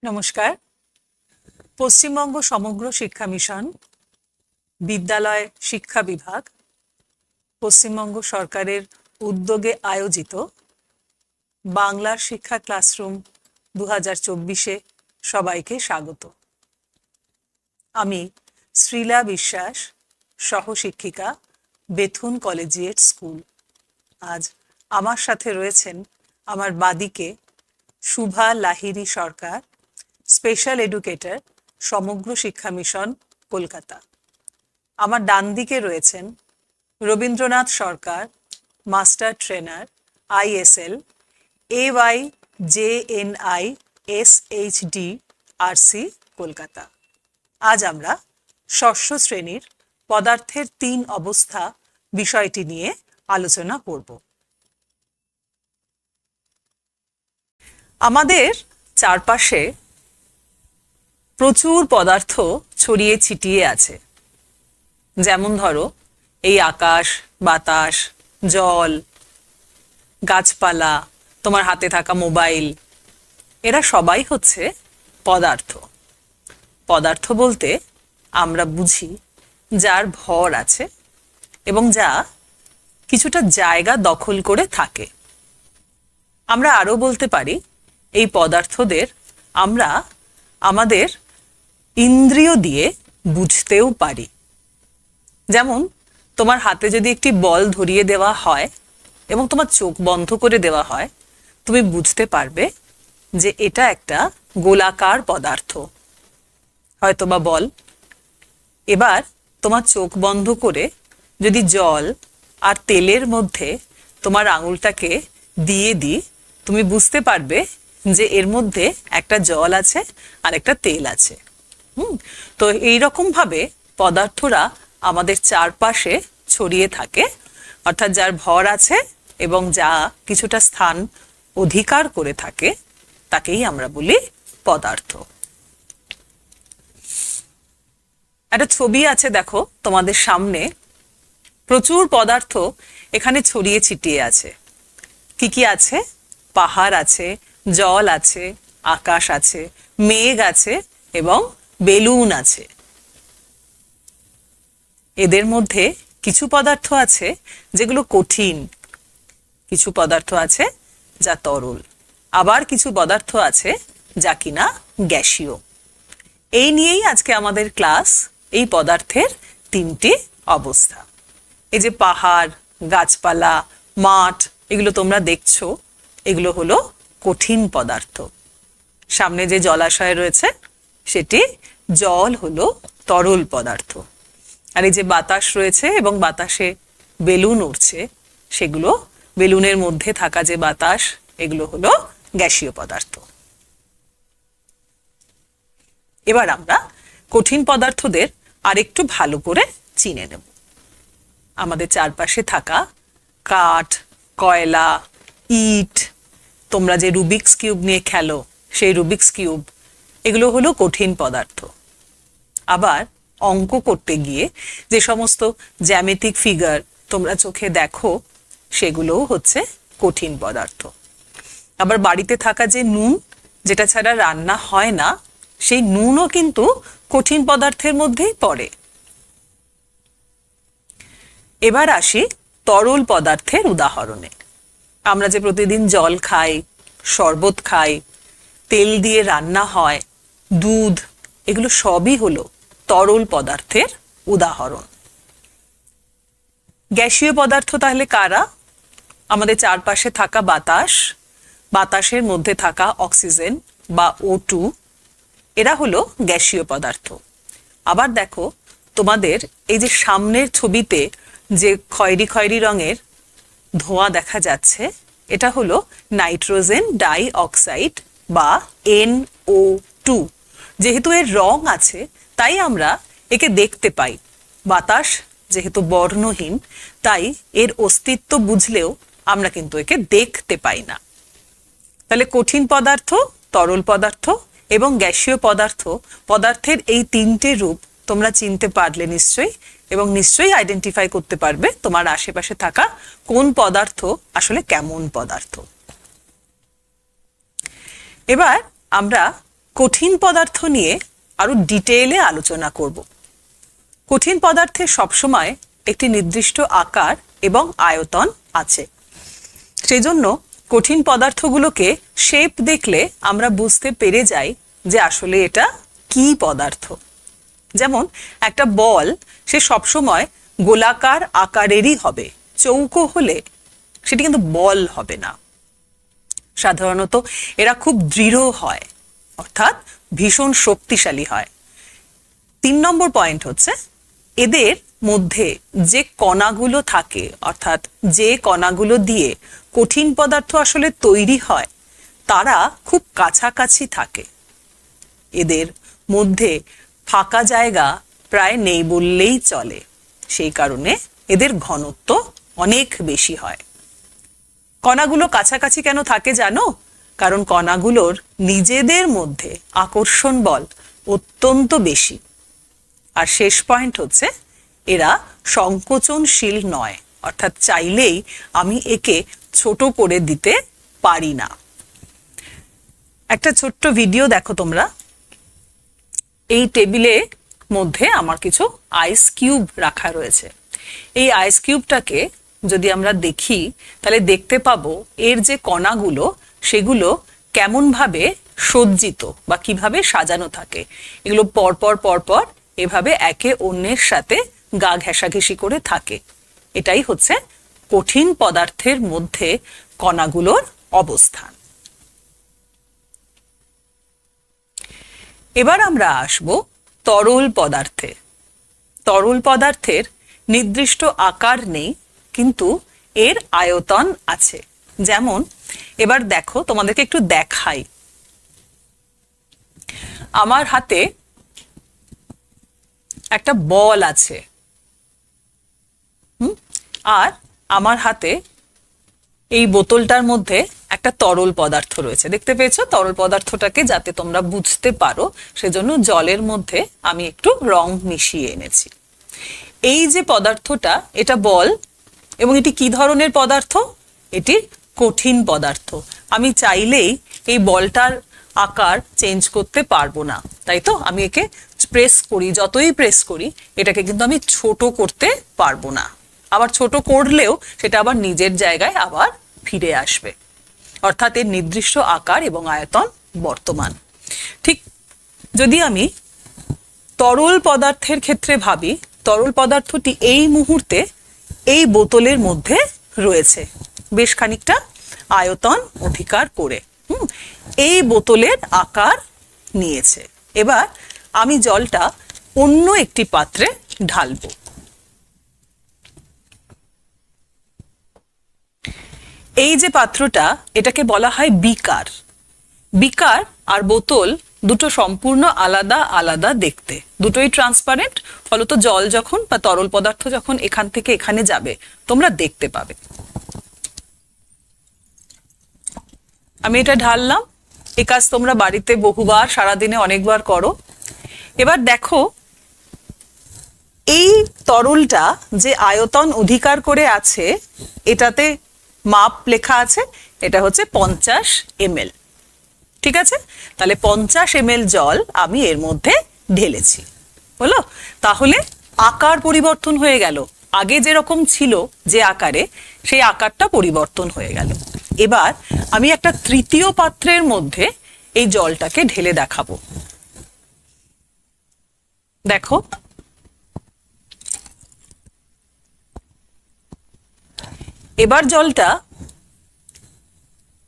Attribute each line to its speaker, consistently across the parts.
Speaker 1: নমস্কার। পশ্চিমবঙ্গ সমগ্র শিক্ষা মিশন, বিদ্যালয় শিক্ষা বিভাগ, পশ্চিমবঙ্গ সরকারের উদ্যোগে আয়োজিত বাংলার শিক্ষা ক্লাসরুম 2024-এ সবাইকে স্বাগত। আমি শ্রীলা বিশ্বাস, সহশিক্ষিকা, বেথুন কলেজিয়েট স্কুল। আজ আমার সাথে রয়েছেন আমার বাদিকে Shubha Lahiri Sarkar, special educator, Samagra Shiksha Mission, Kolkata. আমার ডান দিকে রয়েছেন Rabindranath Sarkar, master trainer, ISL, AYJNI SHD RC, Kolkata. আজ আমরা ষষ্ঠ শ্রেণীর পদার্থের 3 অবস্থা বিষয়টি নিয়ে আলোচনা করব। আমাদের চারপাশে প্রচুর পদার্থ ছড়িয়ে ছিটিয়ে আছে। যেমন ধরো এই আকাশ, বাতাস, জল, গাছপালা, তোমার হাতে থাকা মোবাইল, এরা সবাই হচ্ছে পদার্থ। পদার্থ বলতে আমরা বুঝি যার ভর আছে এবং যা কিছুটা জায়গা দখল করে থাকে। আমরা আরো বলতে পারি এই পদার্থদের আমরা আমাদের ইন্দ্রিয় দিয়ে বুঝতেও পারি। যেমন তোমার হাতে যদি একটি বল ধরিয়ে দেওয়া হয় এবং তোমার চোখ বন্ধ করে দেওয়া হয়, তুমি বুঝতে পারবে যে এটা একটা গোলাকার পদার্থ, হয়তোবা বল। এবার তোমার চোখ বন্ধ করে যদি জল আর তেলের মধ্যে তোমার আঙুলটাকে দিয়ে দিই, তুমি বুঝতে পারবে যে এর মধ্যে একটা জল আছে আর একটা তেল আছে। তো এইরকম ভাবে পদার্থরা আমাদের চারপাশে ছড়িয়ে থাকে, অর্থাৎ যার ভর আছে এবং যা কিছুটা স্থান অধিকার করে থাকে তাকেই আমরা বলি পদার্থ। একটা ছবি আছে, দেখো তোমাদের সামনে। প্রচুর পদার্থ এখানে ছড়িয়ে ছিটিয়ে আছে। কি কি আছে? পাহাড় আছে, জল আছে, আকাশ আছে, মেঘ আছে এবং বেলুন আছে। এদের মধ্যে কিছু পদার্থ আছে যেগুলো কঠিন, কিছু পদার্থ আছে যা তরল, আবার কিছু পদার্থ আছে যা কিনা গ্যাসীয়। এই নিয়েই আজকে আমাদের ক্লাস, এই পদার্থের 3টি অবস্থা। এই যে পাহাড়, গাছপালা, মাঠ, এগুলো তোমরা দেখছো, এগুলো হলো কঠিন পদার্থ। সামনে যে জলাশয় রয়েছে সেটি জল হলো তরল পদার্থ। আর এই যে বাতাস রয়েছে এবং বাতাসে বেলুন উড়ছে, সেগুলো বেলুনের মধ্যে থাকা যে বাতাস, এগুলো হলো গ্যাসীয় পদার্থ। এবার আমরা কঠিন পদার্থদের আরেকটু ভালো করে চিনে নেব। আমাদের চারপাশে থাকা কাঠ, কয়লা, ইট, তোমরা যে রুবিক্স কিউব নিয়ে খেলো সেই রুবিক্স কিউব, এগুলো হলো কঠিন পদার্থ। আবার অঙ্ক করতে গিয়ে যে সমস্ত জ্যামিতিক ফিগার তোমরা চোখে দেখো, সেগুলোও হচ্ছে কঠিন পদার্থ। আবার বাড়িতে থাকা যে নুন, যেটা ছাড়া রান্না হয় না, সেই নুনও কিন্তু কঠিন পদার্থের মধ্যেই পড়ে। এবার আসি তরল পদার্থের উদাহরণে। আমরা যে প্রতিদিন জল খাই, শরবত খাই, তেল দিয়ে রান্না হয়, দুধ, এগুলো সবই হলো তরল পদার্থের উদাহরণ। গ্যাসীয় পদার্থ তাহলে কারা? আমাদের চারপাশে থাকা বাতাস, বাতাসের মধ্যে থাকা অক্সিজেন বা O2, এরা হলো গ্যাসীয় পদার্থ। আবার দেখো তোমাদের এই যে সামনের ছবিতে যে খয়েরি খয়েরি রঙের ধোঁয়া দেখা যাচ্ছে, এটা হলো নাইট্রোজেন ডাই অক্সাইড বা NO2। যেহেতু এর রং আছে তাই আমরা একে দেখতে পাই। বাতাস যেহেতু বর্ণহীন, তাই এর অস্তিত্ব বুঝলেও আমরা কিন্তু একে দেখতে পাই না। তাহলে কঠিন পদার্থ, তরল পদার্থ এবং গ্যাসীয় পদার্থ, পদার্থের এই 3টে রূপ তোমরা চিনতে পারলে নিশ্চয়ই, এবং নিশ্চয়ই আইডেন্টিফাই করতে পারবে তোমার আশেপাশে থাকা কোন পদার্থ আসলে কেমন পদার্থ। এবার আমরা কঠিন পদার্থ নিয়ে আরো ডিটেইলে আলোচনা করব। কঠিন পদার্থে সবসময় একটি নির্দিষ্ট আকার এবং আয়তন আছে। সেজন্য কঠিন পদার্থগুলোকে শেপ দেখলে আমরা বুঝতে পেরে যাই যে আসলে এটা কি পদার্থ। যেমন একটা বল, সে সবসময় গোলাকার আকারেরই হবে, চৌকো হলে সেটি কিন্তু বল হবে না। সাধারণত এরা খুব দৃঢ় হয়, অর্থাৎ ভীষণ শক্তিশালী হয়। 3 নম্বর পয়েন্ট হচ্ছে, এদের মধ্যে যে কণাগুলো থাকে, অর্থাৎ যে কণাগুলো দিয়ে কঠিন পদার্থ আসলে তৈরি হয়, তারা খুব কাছাকাছি থাকে। এদের মধ্যে ফাঁকা জায়গা প্রায় নেই বললেই চলে। সেই কারণে এদের ঘনত্ব অনেক বেশি হয়। কণাগুলো কাছাকাছি কেন থাকে জানো? কারণ কণাগুলোর নিজেদের মধ্যে আকর্ষণ বল অত্যন্ত বেশি। আর শেষ পয়েন্ট হচ্ছে, এরা সংকোচনশীল নয়, অর্থাৎ চাইলেই আমি একে ছোট করে দিতে পারি না। একটা ছোট্ট ভিডিও দেখো তোমরা। এই টেবিলের মধ্যে আমার কিছু আইস কিউব রাখা রয়েছে। এই আইস কিউবটাকে যদি আমরা দেখি, তাহলে দেখতে পাবো এর যে কণাগুলো, সেগুলো কেমন ভাবে সজ্জিত বা কিভাবে সাজানো থাকে। এগুলো পরপর পরপর এভাবে একে অন্যের সাথে গা ঘেঁষাঘেঁষি করে থাকে। এটাই হচ্ছে কঠিন পদার্থের মধ্যে কণাগুলোর অবস্থান। এবার আমরা আসব তরল পদার্থে। তরল পদার্থের নির্দিষ্ট আকার নেই, কিন্তু এর আয়তন আছে। যেমন এবার দেখো, তোমাদেরকে একটু দেখাই। আমার হাতে একটা বল আছে, আর আমার হাতে এই বোতলটার মধ্যে একটা তরল পদার্থ রয়েছে। দেখতে পেয়েছো? তরল পদার্থটাকে যাতে তোমরা বুঝতে পারো, সেজন্য জলের মধ্যে আমি একটু রং মিশিয়ে এনেছি। এই যে পদার্থটা, এটা বল, এবং এটি কি ধরনের পদার্থ? এটি কঠিন পদার্থ। আমি চাইলেই এই বলটার আকার চেঞ্জ করতে পারবো না, তাই তো? আমি একে প্রেস করি, যতই প্রেস করি, এটাকে কিন্তু আমি ছোট করতে পারবো না। আবার ছোট করলেও সেটা আবার নিজের জায়গায় আবার ফিরে আসবে। অর্থাৎ এর নির্দিষ্ট আকার এবং আয়তন বর্তমান। ঠিক যদি আমি তরল পদার্থের ক্ষেত্রে ভাবি, তরল পদার্থটি এই মুহূর্তে এই বোতলের মধ্যে রয়েছে, বেশ খানিকটা আয়তন অধিকার করে এই বোতলের আকার নিয়েছে। এবার আমি জলটা অন্য একটি পাত্রে ঢালবো। এই যে পাত্রটা, এটাকে বলা হয় বিকার। বিকার আর বোতল দুটো সম্পূর্ণ আলাদা আলাদা দেখতে, দুটোই ট্রান্সপারেন্ট। ফলত জল যখন বা তরল পদার্থ যখন এখান থেকে এখানে যাবে, তোমরা দেখতে পাবে। আমি এটা ঢাললাম। এই কাজ তোমরা বাড়িতে বহুবার, সারাদিনে অনেকবার করো। এবার দেখো, এই তরলটা যে আয়তন অধিকার করে আছে, এটাতে মাপ লেখা আছে, এটা হচ্ছে 50 ml। ঠিক আছে? তাহলে 50 ml জল আমি এর মধ্যে ঢেলেছি, হলো? তাহলে আকার পরিবর্তন হয়ে গেল। আগে যেরকম ছিল যে আকারে, সেই আকারটা পরিবর্তন হয়ে গেল। এবার আমি একটা তৃতীয় পাত্রের মধ্যে এই জলটাকে ঢেলে দেখাবো। দেখো, এবার জলটা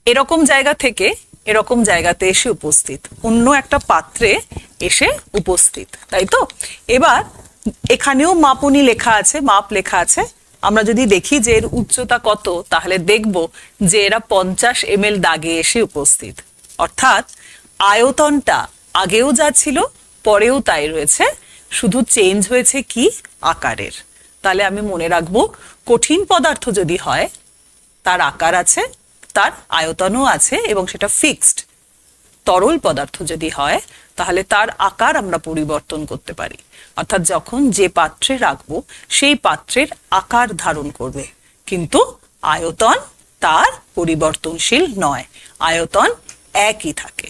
Speaker 1: এরকম জায়গা থেকে এরকম জায়গাতে এসে উপস্থিত, অন্য একটা পাত্রে এসে উপস্থিত, তাই তো? এবার এখানেও মাপনি লেখা আছে, মাপ লেখা আছে। আমরা যদি দেখি যে এর উচ্চতা কত, তাহলে দেখব যে এরা 50 ml দাগে এসে উপস্থিত। অর্থাৎ আয়তনটা আগেও যা ছিল, পরেও তাই রয়েছে, শুধু চেঞ্জ হয়েছে কি? আকারের। তাহলে আমি মনে রাখবো, কঠিন পদার্থ যদি হয়, তার আকার আছে, তার আয়তনও আছে, এবং সেটা ফিক্সড। তরল পদার্থ যদি হয়, তাহলে তার আকার আমরা পরিবর্তন করতে পারি। অর্থাৎ যখন যে পাত্রে রাখবো, সেই পাত্রের আকার ধারণ করবে, কিন্তু আয়তন তার পরিবর্তনশীল নয়, আয়তন একই থাকে।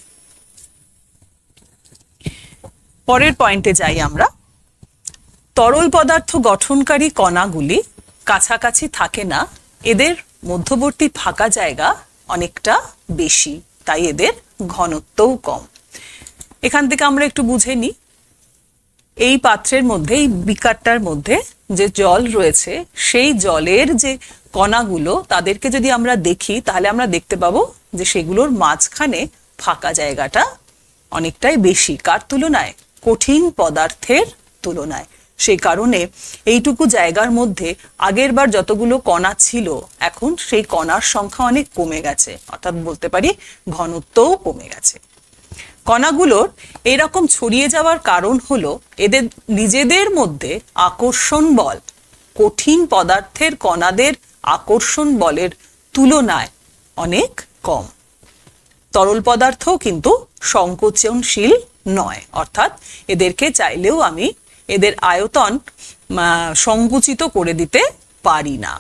Speaker 1: পরের পয়েন্টে যাই আমরা। তরল পদার্থ গঠনকারী কণাগুলি কাছাকাছি থাকে না, এদের মধ্যবর্তী ফাঁকা জায়গা অনেকটা বেশি, তাই এদের ঘনত্বও কম। এখান থেকে আমরা একটু বুঝে নিই, এই পাত্রের মধ্যে, এই বিকারটার মধ্যে যে জল রয়েছে, সেই জলের যে কণাগুলো তাদেরকে যদি আমরা দেখি তাহলে আমরা দেখতে পাবো যে সেগুলোর মাঝখানে ফাঁকা জায়গাটা অনেকটাই বেশি। কার তুলনায়? কঠিন পদার্থের তুলনায়। সেই কারণে এইটুকু জায়গার মধ্যে আগের বার যতগুলো কণা ছিল এখন সেই কণার সংখ্যা অনেক কমে গেছে, অর্থাৎ বলতে পারি ঘনত্বও কমে গেছে। কণাগুলোর এরকম ছড়িয়ে যাওয়ার কারণ হলো এদের নিজেদের মধ্যে আকর্ষণ বল কঠিন পদার্থের কণাদের আকর্ষণ বলের তুলনায় অনেক কম। তরল পদার্থ কিন্তু সংকোচনশীল নয়, অর্থাৎ এদেরকে চাইলেও আমি এদের আয়তন সংকুচিত করে দিতে পারি না।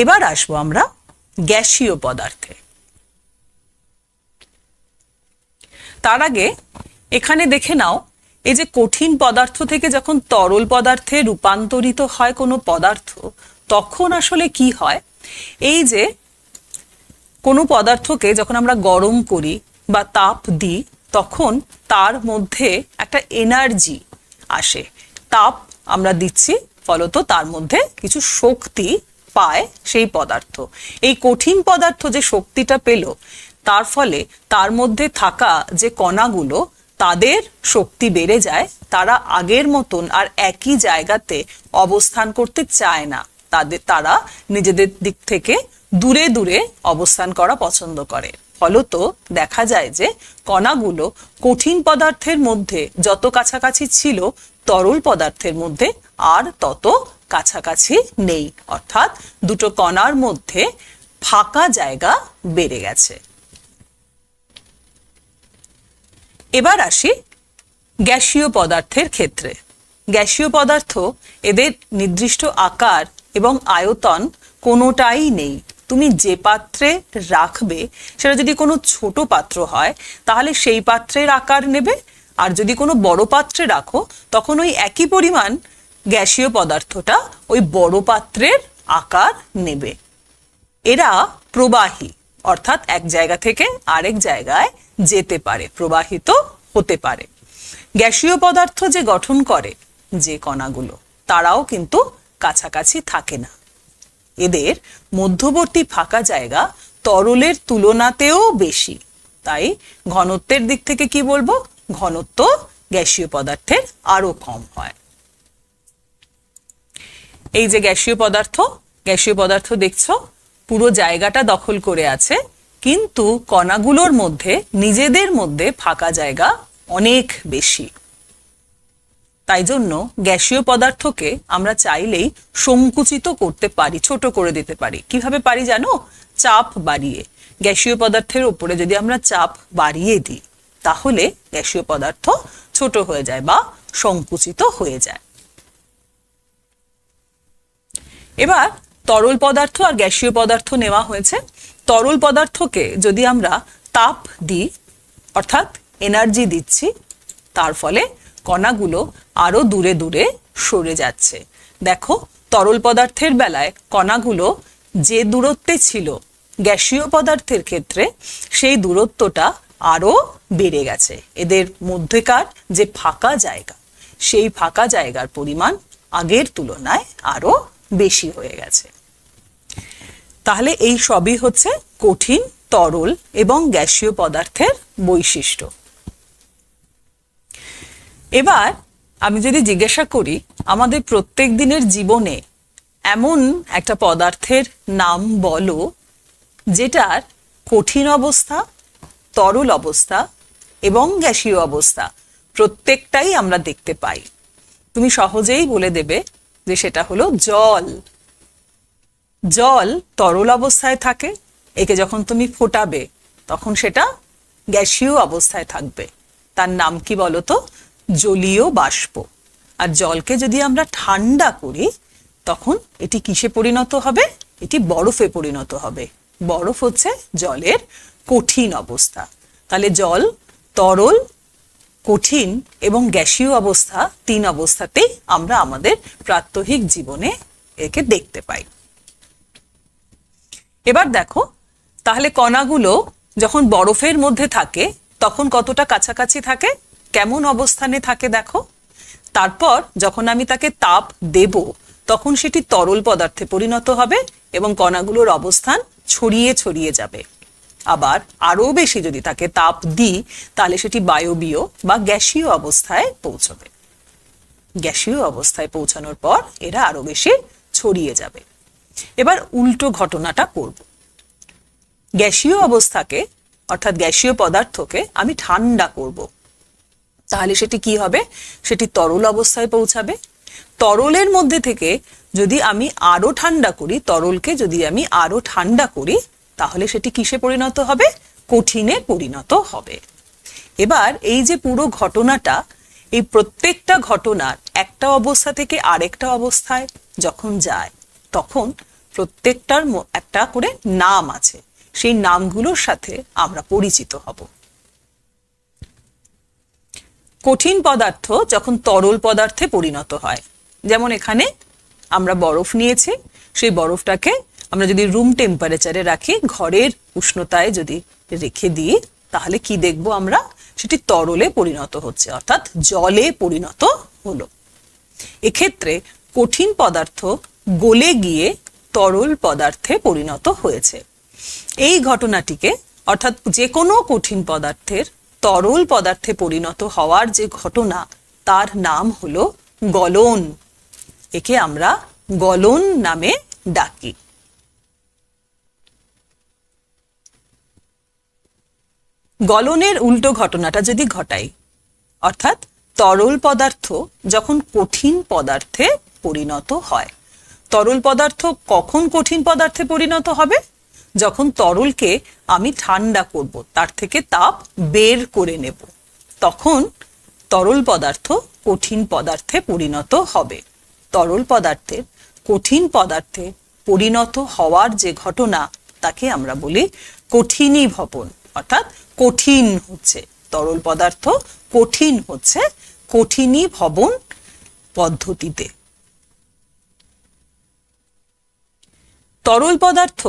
Speaker 1: এবার আসবো আমরা গ্যাসীয় পদার্থে। তার আগে এখানে দেখে নাও, এই যে কঠিন পদার্থ থেকে যখন তরল পদার্থে রূপান্তরিত হয় কোনো পদার্থ, তখন আসলে কি হয়? এই যে কোনো পদার্থকে যখন আমরা গরম করি বা তাপ দিই, তখন তার মধ্যে একটা এনার্জি আসে। তাপ আমরা দিচ্ছি, ফলত তার মধ্যে কিছু শক্তি পায় সেই পদার্থ। এই কঠিন পদার্থ যে শক্তিটা পেল, তার ফলে তার মধ্যে থাকা যে কণাগুলো তাদের শক্তি বেড়ে যায়, তারা আগের মতন আর একই জায়গাতে অবস্থান করতে চায় না, তারা নিজেদের দিক থেকে দূরে দূরে অবস্থান করা পছন্দ করে। ফলত দেখা যায় যে কণাগুলো কঠিন পদার্থের মধ্যে যত কাছাকাছি ছিল, তরল পদার্থের মধ্যে আর তত কাছাকাছি নেই, অর্থাৎ দুটো কণার মধ্যে ফাঁকা জায়গা বেড়ে গেছে। এবার আসি গ্যাসীয় পদার্থের ক্ষেত্রে। গ্যাসীয় পদার্থ, এদের নির্দিষ্ট আকার এবং আয়তন কোনোটাই নেই। তুমি যে পাত্রে রাখবে, সেটা যদি কোনো ছোট পাত্র হয় তাহলে সেই পাত্রের আকার নেবে, আর যদি কোনো বড় পাত্রে রাখো তখন ওই একই পরিমাণ গ্যাসীয় পদার্থটা ওই বড় পাত্রের আকার নেবে। এরা প্রবাহী, অর্থাৎ এক জায়গা থেকে আরেক জায়গায় যেতে পারে, প্রবাহিত হতে পারে। গ্যাসীয় পদার্থ যে গঠন করে যে কণাগুলো, তারাও কিন্তু কাছাকাছি থাকে না। এদের মধ্যবর্তী ফাঁকা জায়গা তরলের তুলনাতেও বেশি, তাই ঘনত্বের দিক থেকে কি বলবো? ঘনত্ব গ্যাসীয় পদার্থের আরো কম হয়। এই যে গ্যাসীয় পদার্থ দেখছো পুরো জায়গাটা দখল করে আছে, কিন্তু কণাগুলোর মধ্যে নিজেদের মধ্যে ফাঁকা জায়গা অনেক বেশি। তাই জন্য গ্যাসীয় পদার্থকে আমরা চাইলেই সংকুচিত করতে পারি, ছোট করে দিতে পারি। কিভাবে পারি জানো? চাপ বাড়িয়ে। গ্যাসীয় পদার্থের উপরে যদি আমরা চাপ বাড়িয়ে দিই, তাহলে গ্যাসীয় পদার্থ ছোট হয়ে যায় বা সংকুচিত হয়ে যায়। এবার তরল পদার্থ আর গ্যাসীয় পদার্থ নেওয়া হয়েছে। তরল পদার্থকে যদি আমরা তাপ দিই, অর্থাৎ এনার্জি দিচ্ছি, তার ফলে কণাগুলো আরো দূরে দূরে সরে যাচ্ছে। দেখো, তরল পদার্থের বেলায় কণাগুলো যে দূরত্বে ছিল, গ্যাসীয় পদার্থের ক্ষেত্রে সেই দূরত্বটা আরো বেড়ে গেছে। এদের মধ্যেকার যে ফাঁকা জায়গা, সেই ফাঁকা জায়গার পরিমাণ আগের তুলনায় আরো বেশি হয়ে গেছে। তাহলে এই সবই হচ্ছে কঠিন, তরল এবং গ্যাসীয় পদার্থের বৈশিষ্ট্য। এবার আমি যদি জিজ্ঞাসা করি, আমাদের প্রত্যেক দিনের জীবনে এমন একটা পদার্থের নাম বলো যেটার কঠিন অবস্থা, তরল অবস্থা এবং গ্যাসীয় অবস্থা প্রত্যেকটাই আমরা দেখতে পাই। তুমি সহজেই বলে দেবে যে সেটা হলো জল। জল তরল অবস্থায় থাকে, একে যখন তুমি ফোটাবে তখন সেটা গ্যাসীয় অবস্থায় থাকবে। তার নাম কি বলতো? জলীয় বাষ্প। আর জলকে যদি আমরা ঠান্ডা করি তখন এটি কিসে পরিণত হবে? এটি বরফে পরিণত হবে। বরফ হচ্ছে জলের কঠিন অবস্থা। তাহলে জল তরল, কঠিন এবং গ্যাসীয় অবস্থা, 3 অবস্থাতেই আমরা আমাদের প্রাত্যহিক জীবনে একে দেখতে পাই। এবার দেখো, তাহলে কণাগুলো যখন বরফের মধ্যে থাকে তখন কতটা কাছাকাছি থাকে, কেমন অবস্থানে থাকে দেখো। তারপর যখন আমি তাকে তাপ দেব তখন সেটি তরল পদার্থে পরিণত হবে এবং কণাগুলোর অবস্থান ছড়িয়ে ছড়িয়ে যাবে। আবার আরো বেশি যদি তাকে তাপ দিই তাহলে সেটি বায়বীয় বা গ্যাসীয় অবস্থায় পৌঁছবে। গ্যাসীয় অবস্থায় পৌঁছানোর পর এরা আরো বেশি ছড়িয়ে যাবে। এবার উল্টো ঘটনাটা করব। গ্যাসীয় অবস্থাকে অর্থাৎ গ্যাসীয় পদার্থকে আমি ঠান্ডা করব, তাহলে সেটি কি হবে, সেটি তরল অবস্থায় পৌঁছাবে। তরলের মধ্যে থেকে যদি আমি আরো ঠান্ডা করি, তরলকে যদি আমি আরো ঠান্ডা করি তাহলে সেটি কিসে পরিণত হবে, কঠিনে পরিণত হবে। এবার এই যে পুরো ঘটনাটা, এই প্রত্যেকটা ঘটনার একটা অবস্থা থেকে আরেকটা অবস্থায় যখন যায় তখন প্রত্যেকটার একটা করে নাম আছে, সেই নামগুলোর সাথে আমরা পরিচিত হব। কঠিন পদার্থ যখন তরল পদার্থে পরিণত হয়, যেমন এখানে আমরা বরফ নিয়েছি, সেই বরফটাকে আমরা যদি রুম টেম্পারেচারে রাখি, ঘরের উষ্ণতায় যদি রেখে দিই তাহলে কি দেখব আমরা, সেটি তরলে পরিণত হচ্ছে অর্থাৎ জলে পরিণত হলো। এক্ষেত্রে কঠিন পদার্থ গলে গিয়ে তরল পদার্থে পরিণত হয়েছে। এই ঘটনাটিকে অর্থাৎ যে কোনো কঠিন পদার্থের তরল পদার্থে পরিণত হওয়ার যে ঘটনা তার নাম হলো গলন। একে আমরা গলন নামে ডাকি। গলনের উল্টো ঘটনাটা যদি ঘটাই, অর্থাৎ তরল পদার্থ যখন কঠিন পদার্থে পরিণত হয়। তরল পদার্থ কখন কঠিন পদার্থে পরিণত হবে, যখন তরলকে আমি ঠান্ডা করব, তার থেকে তাপ বের করে নেব, তখন তরল পদার্থ কঠিন পদার্থে পরিণত হবে। তরল পদার্থের কঠিন পদার্থে পরিণত হওয়ার যে ঘটনা তাকে আমরা বলি কঠিনীভবন, অর্থাৎ কঠিন হচ্ছে তরল পদার্থ, কঠিন হচ্ছে কঠিনীভবন পদ্ধতিতে। তরল পদার্থ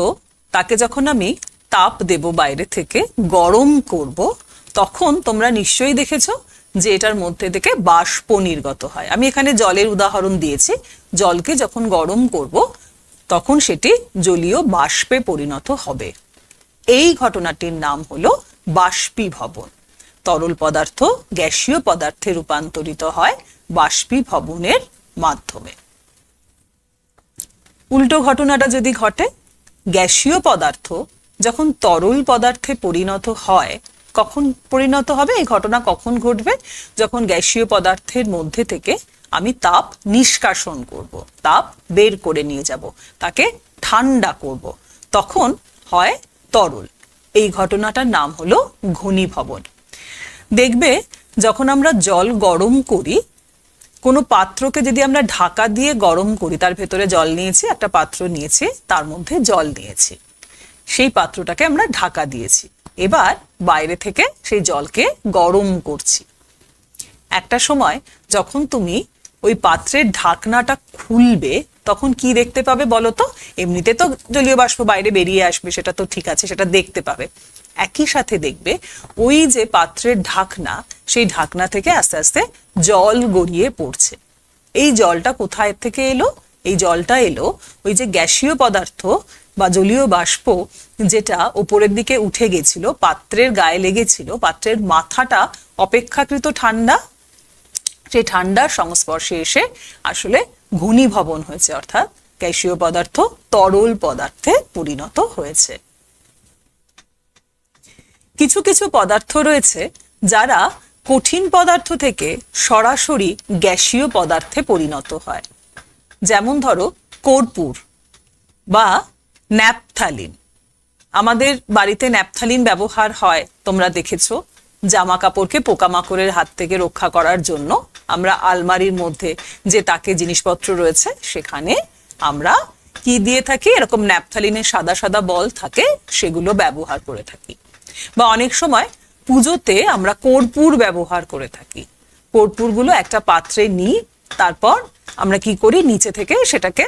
Speaker 1: তাকে যখন আমি তাপ দেব, বাইরে থেকে গরম করব, তখন তোমরা নিশ্চয়ই দেখেছো যে এটার মধ্যে থেকে বাষ্প নির্গত হয়। আমি এখানে জলের উদাহরণ দিয়েছি। জলকে যখন গরম করব তখন সেটি জলীয় বাষ্পে পরিণত হবে। এই ঘটনাটির নাম হলো বাষ্পীভবন। তরল পদার্থ গ্যাসীয় পদার্থে রূপান্তরিত হয় বাষ্পীভবনের মাধ্যমে। উল্টো ঘটনাটা যদি ঘটে, গ্যাসীয় পদার্থ যখন তরল পদার্থে পরিণত হয়, কখন পরিণত হবে, এই ঘটনা কখন ঘটবে, যখন গ্যাসীয় পদার্থের মধ্যে থেকে আমি তাপ নিষ্কাশন করব, তাপ বের করে নিয়ে যাব, তাকে ঠান্ডা করব, তখন হয় তরল। এই ঘটনাটার নাম হলো ঘনীভবন। দেখবে যখন আমরা জল গরম করি, কোনো পাত্রকে যদি আমরা ঢাকা দিয়ে গরম করি, তার ভেতরে জল নিয়েছি, একটা পাত্র নিয়েছি, তার মধ্যে জল নিয়েছি, সেই পাত্রটাকে আমরা ঢাকা দিয়েছি, এবার বাইরে থেকে সেই জলকে গরম করছি। একটা সময় যখন তুমি ওই পাত্রের ঢাকনাটা খুলবে তখন কি দেখতে পাবে বলো তো? এমনিতে তো জলীয় বাষ্প বাইরে বেরিয়ে আসবে, সেটা তো ঠিক আছে, সেটা দেখতে পাবে। একই সাথে দেখবে ওই যে পাত্রের ঢাকনা, সেই ঢাকনা থেকে আস্তে আস্তে জল গড়িয়ে পড়ছে। এই জলটা কোথায় থেকে এলো? এই জলটা এলো ওই যে গ্যাসীয় পদার্থ বা জলীয় বাষ্প যেটা উপরের দিকে উঠে গেছিল, পাত্রের গায়ে লেগেছিল, পাত্রের মাথাটা অপেক্ষাকৃত ঠান্ডা, সেই ঠান্ডার সংস্পর্শে এসে আসলে ঘনীভবন হয়েছে, অর্থাৎ গ্যাসীয় পদার্থ তরল পদার্থে পরিণত হয়েছে। কিছু কিছু পদার্থ রয়েছে যারা কঠিন পদার্থ থেকে সরাসরি গ্যাসীয় পদার্থে পরিণত হয়। যেমন ধরো কর্পূর বা ন্যাপথালিন। আমাদের বাড়িতে ন্যাপথালিন ব্যবহার হয়, তোমরা দেখেছো। জামা কাপড়কে পোকামাকড়ের হাত থেকে রক্ষা করার জন্য আমরা আলমারির মধ্যে যে তাকে জিনিসপত্র রয়েছে সেখানে আমরা কি দিয়ে থাকি, এরকম ন্যাপথালিনের সাদা সাদা বল থাকে, সেগুলো ব্যবহার করে থাকি। বা অনেক সময় পুজোতে আমরা কর্পূর ব্যবহার করে থাকি। কর্পূরগুলো একটা পাত্রে নিই, তারপর আমরা কি করি, নিচে থেকে সেটাকে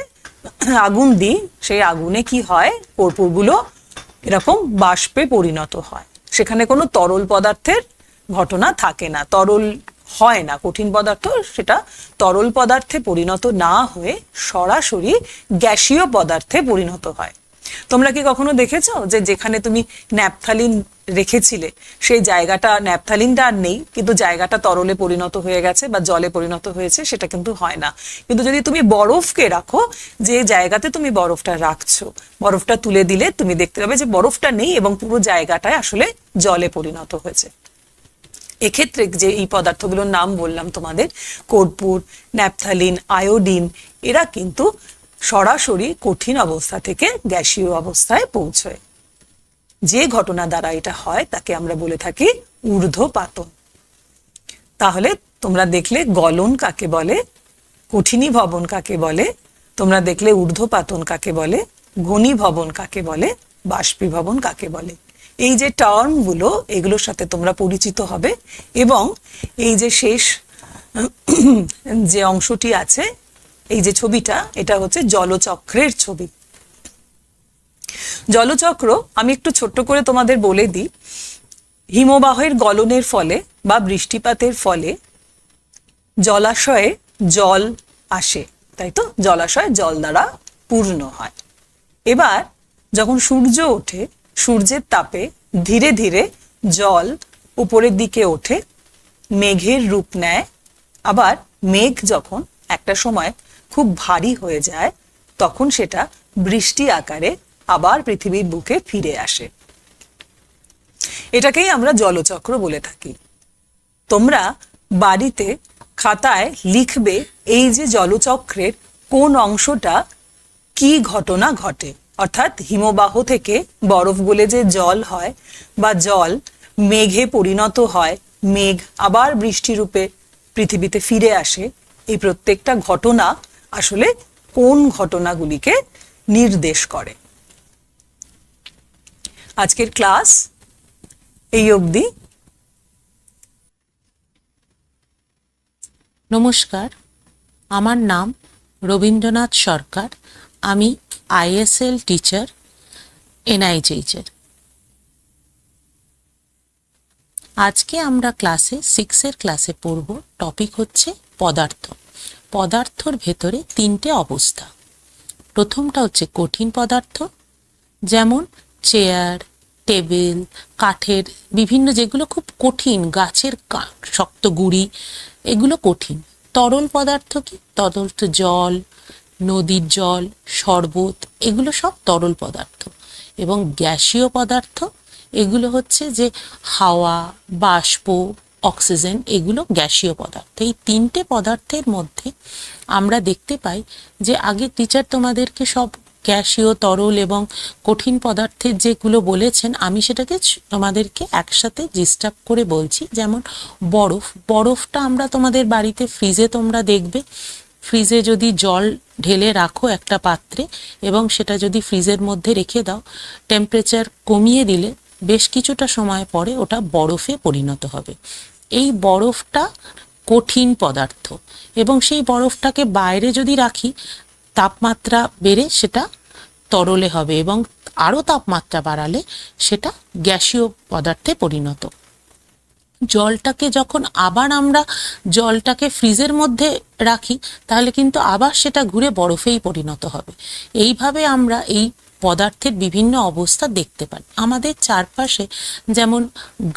Speaker 1: আগুন দিই। সেই আগুনে কি হয়, কর্পূরগুলো এরকম বাষ্পে পরিণত হয়। সেখানে কোনো তরল পদার্থের ঘটনা থাকে না, তরল হয় না, কঠিন পদার্থ সেটা তরল পদার্থে পরিণত না হয়ে সরাসরি গ্যাসীয় পদার্থে পরিণত হয়। তোমরা কি কখনো দেখেছো যে যেখানে তুমি ন্যাপথালিন রেখেছিলে সেই জায়গাটা, ন্যাপথালিনটা আর নেই, কিন্তু জায়গাটা তরলে পরিণত হয়ে গেছে বা জলে পরিণত হয়েছে? সেটা কিন্তু হয় না। কিন্তু যদি তুমি বরফকে রাখো, যে জায়গাতে তুমি বরফটা রাখছো, বরফটা তুলে দিলে তুমি দেখতে পাবে যে বরফটা নেই এবং পুরো জায়গাটায় আসলে জলে পরিণত হয়েছে। এক্ষেত্রে যে এই পদার্থগুলোর নাম বললাম তোমাদের, কর্পূর, ন্যাপথালিন, আয়োডিন, এরা কিন্তু সরাসরি কঠিন অবস্থা থেকে গ্যাসীয় অবস্থায় পৌঁছয়। যে ঘটনা দ্বারা এটা হয় তাকে আমরা বলে থাকি ঊর্ধ্বপাতন। তাহলে তোমরা দেখলে গলন কাকে বলে, কঠিনীভবন কাকে বলে, তোমরা দেখলে ঊর্ধ্বপাতন কাকে বলে, ঘনীভবন কাকে বলে, বাষ্পীভবন কাকে বলে। এই যে টার্মগুলো, এগুলোর সাথে তোমরা পরিচিত হবে। এবং এই যে শেষ যে অংশটি আছে, এই যে ছবিটা, এটা হচ্ছে জলচক্রের ছবি। জলচক্র আমি একটু ছোট্ট করে তোমাদের বলে দিই। হিমবাহের গলনের ফলে বা বৃষ্টিপাতের ফলে জলাশয়ে জল আসে, তাই তো? জলাশয় জল দ্বারা পূর্ণ হয়। এবার যখন সূর্য ওঠে, সূর্যের তাপে ধীরে ধীরে জল উপরের দিকে ওঠে, মেঘের রূপ নেয়। আবার মেঘ যখন একটা সময় খুব ভারী হয়ে যায়, তখন সেটা বৃষ্টি আকারে আবার পৃথিবীর বুকে ফিরে আসে। এটাকেই আমরা জলচক্র বলে থাকি। তোমরা বাড়িতে খাতায় লিখবে এই যে জলচক্রের কোন অংশটা কি ঘটনা ঘটে। অর্থাৎ হিমবাহ থেকে বরফ গলে যে জল হয় বা জল মেঘে পরিণত হয়, মেঘ আবার বৃষ্টি রূপে পৃথিবীতে ফিরে আসে, এই প্রত্যেকটা ঘটনা আসলে কোন ঘটনাগুলিকে নির্দেশ করে। আজকের ক্লাস এই অবধি।
Speaker 2: নমস্কার, আমার নাম রবীন্দ্রনাথ সরকার। আমি ISL টিচার, NIJH এর। আজকে আমরা ক্লাসে 6 ক্লাসে পড়ব। টপিক হচ্ছে পদার্থ। পদার্থর ভেতরে 3টে অবস্থা। প্রথমটা হচ্ছে কঠিন পদার্থ, যেমন চেয়ার, টেবিল, কাঠের বিভিন্ন, যেগুলো খুব কঠিন, গাছের শক্ত গুঁড়ি, এগুলো কঠিন। তরল পদার্থ কি? তরল তো জল, নদীর জল, শরবত, এগুলো সব তরল পদার্থ। এবং গ্যাসীয় পদার্থ, এগুলো হচ্ছে যে হাওয়া, বাষ্প, অক্সিজেন, এগুলো গ্যাসীয় পদার্থ। এই 3টে পদার্থের মধ্যে আমরা দেখতে পাই যে আগে টিচার তোমাদেরকে সব গ্যাসীয়, তরল এবং কঠিন পদার্থের যেগুলো বলেছেন, আমি সেটাকে তোমাদেরকে একসাথে ডিস্টার্ব করে বলছি। যেমন বরফ, বরফটা আমরা তোমাদের বাড়িতে ফ্রিজে তোমরা দেখবে, ফ্রিজে যদি জল ঢেলে রাখো একটা পাত্রে এবং সেটা যদি ফ্রিজের মধ্যে রেখে দাও, টেম্পারেচার কমিয়ে দিলে বেশ কিছুটা সময় পরে ওটা বরফে পরিণত হবে। এই বরফটা কঠিন পদার্থ এবং সেই বরফটাকে বাইরে যদি রাখি, তাপমাত্রা বেড়ে সেটা তরলে হবে এবং আরও তাপমাত্রা বাড়ালে সেটা গ্যাসীয় পদার্থে পরিণত। জলটাকে যখন আবার আমরা জলটাকে ফ্রিজের মধ্যে রাখি, তাহলে কিন্তু আবার সেটা ঘুরে বরফেই পরিণত হবে। এইভাবে আমরা এই পদার্থের বিভিন্ন অবস্থা দেখতে পাই আমাদের চারপাশে। যেমন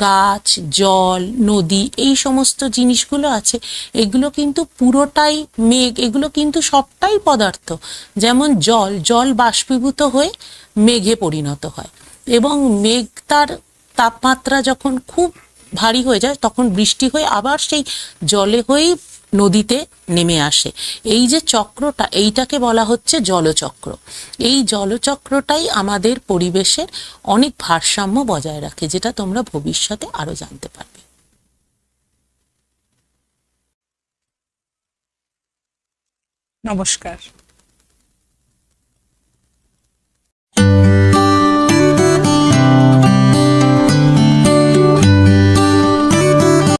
Speaker 2: গাছ, জল, নদী, এই সমস্ত জিনিসগুলো আছে, এগুলো কিন্তু পুরোটাই মেঘ, এগুলো কিন্তু সবটাই পদার্থ। যেমন জল, জল বাষ্পীভূত হয়ে মেঘে পরিণত হয় এবং মেঘ তার তাপমাত্রা যখন খুব ভারী হয়ে যায়, তখন বৃষ্টি হয়ে আবার সেই জলে হয়েই নদীতে নেমে আসে। এই যে চক্রটা, এইটাকে বলা হচ্ছে জলচক্র। এই জলচক্রটাই আমাদের পরিবেশের অনেক ভারসাম্য বজায় রাখে, যেটা তোমরা ভবিষ্যতে আরো জানতে পারবে।
Speaker 1: নমস্কার।